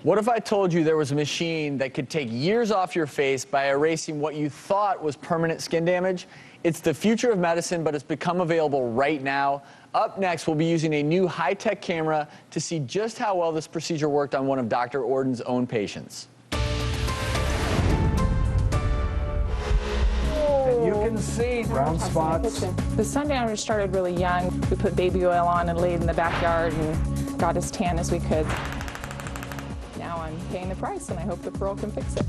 What if I told you there was a machine that could take years off your face by erasing what you thought was permanent skin damage? It's the future of medicine, but it's become available right now. Up next, we'll be using a new high-tech camera to see just how well this procedure worked on one of Dr. Ordon's own patients. And you can see brown spots. The sundowner started really young. We put baby oil on and laid in the backyard and got as tan as we could. Now I'm paying the price, and I hope the Pearl can fix it.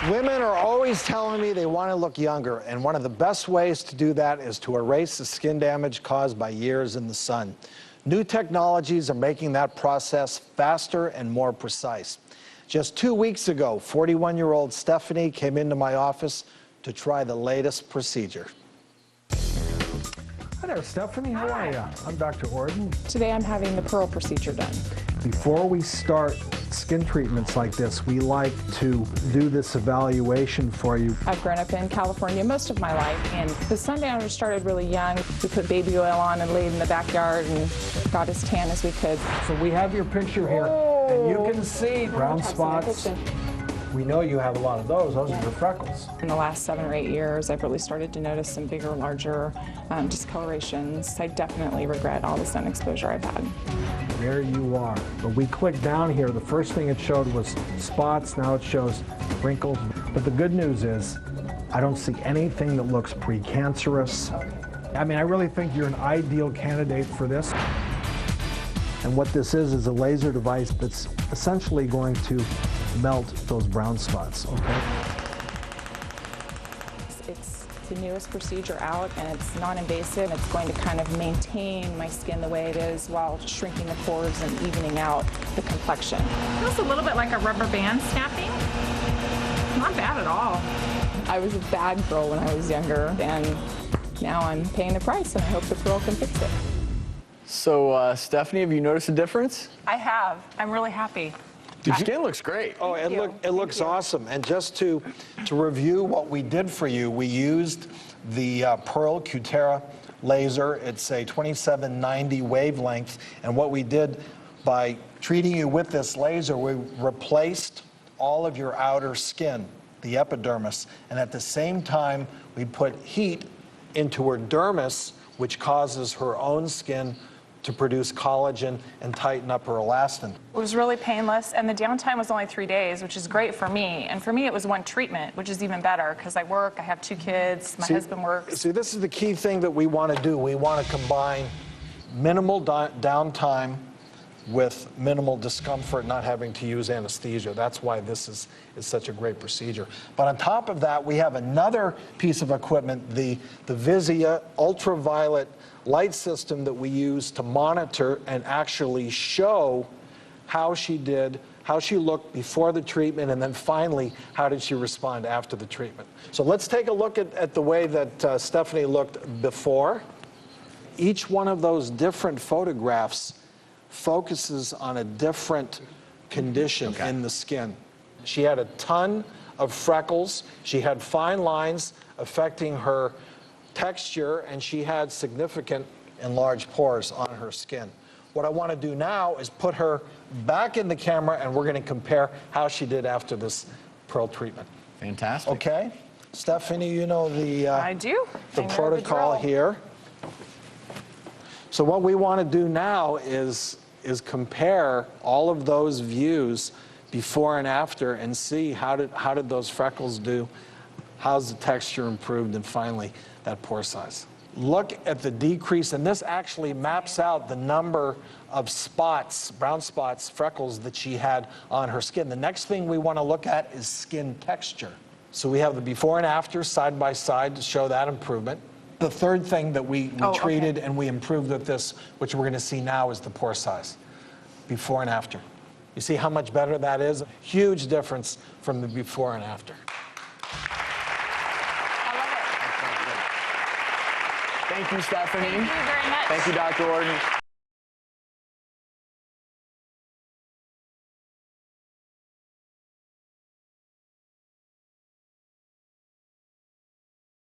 Women are always telling me they want to look younger, and one of the best ways to do that is to erase the skin damage caused by years in the sun. New technologies are making that process faster and more precise. Just 2 weeks ago, 41-year-old Stephanie came into my office to try the latest procedure. Hi there, Stephanie. How are you? I'm Dr. Ordon. Today I'm having the Pearl procedure done. Before we start skin treatments like this, we like to do this evaluation for you. I've grown up in California most of my life, and the sundowner started really young. We put baby oil on and laid in the backyard and got as tan as we could. So we have your picture here, and you can see brown spots. We know you have a lot of those. Those are your freckles. In the last 7 or 8 years, I've really started to notice some bigger, larger discolorations. I definitely regret all the sun exposure I've had. There you are. But we clicked down here. The first thing it showed was spots. Now it shows wrinkles. But the good news is I don't see anything that looks precancerous. I mean, I really think you're an ideal candidate for this. And what this is a laser device that's essentially going to melt those brown spots, okay? It's the newest procedure out, and it's non-invasive. It's going to kind of maintain my skin the way it is while shrinking the pores and evening out the complexion. Feels a little bit like a rubber band snapping. Not bad at all. I was a bad girl when I was younger, and now I'm paying the price, and I hope the Pearl can fix it. So, Stephanie, have you noticed a difference? I have. I'm really happy. Your skin looks great. Oh, it looks awesome. And just to review what we did for you, we used the Pearl Cutera laser. It's a 2790 wavelength. And what we did by treating you with this laser, we replaced all of your outer skin, the epidermis. And at the same time, we put heat into her dermis, which causes her own skin to produce collagen and tighten up her elastin. It was really painless, and the downtime was only 3 days, which is great for me. And for me, it was one treatment, which is even better, because I work, I have 2 kids, my husband works. See, this is the key thing that we want to do. We want to combine minimal downtime with minimal discomfort, not having to use anesthesia. That's why this is such a great procedure. But on top of that, we have another piece of equipment, the Visia ultraviolet light system that we use to monitor and actually show how she did, how she looked before the treatment, and then finally, how did she respond after the treatment. So let's take a look at the way that Stephanie looked before. Each one of those different photographs focuses on a different condition in the skin. She had a ton of freckles. She had fine lines affecting her texture, and she had significant enlarged pores on her skin. What I want to do now is put her back in the camera, and we're going to compare how she did after this Pearl treatment. Fantastic. Okay? Stephanie, you know the I do. The protocol here. So what we want to do now is compare all of those views before and after and see how did those freckles do, how's the texture improved, and finally that pore size. Look at the decrease, and this actually maps out the number of spots, brown spots, freckles that she had on her skin. The next thing we want to look at is skin texture. So we have the before and after side by side to show that improvement. The third thing that we treated and we improved with this, which we're going to see now, is the pore size, before and after. You see how much better that is? Huge difference from the before and after. I love it. Thank you, Stephanie. Thank you very much. Thank you, Dr. Ordon.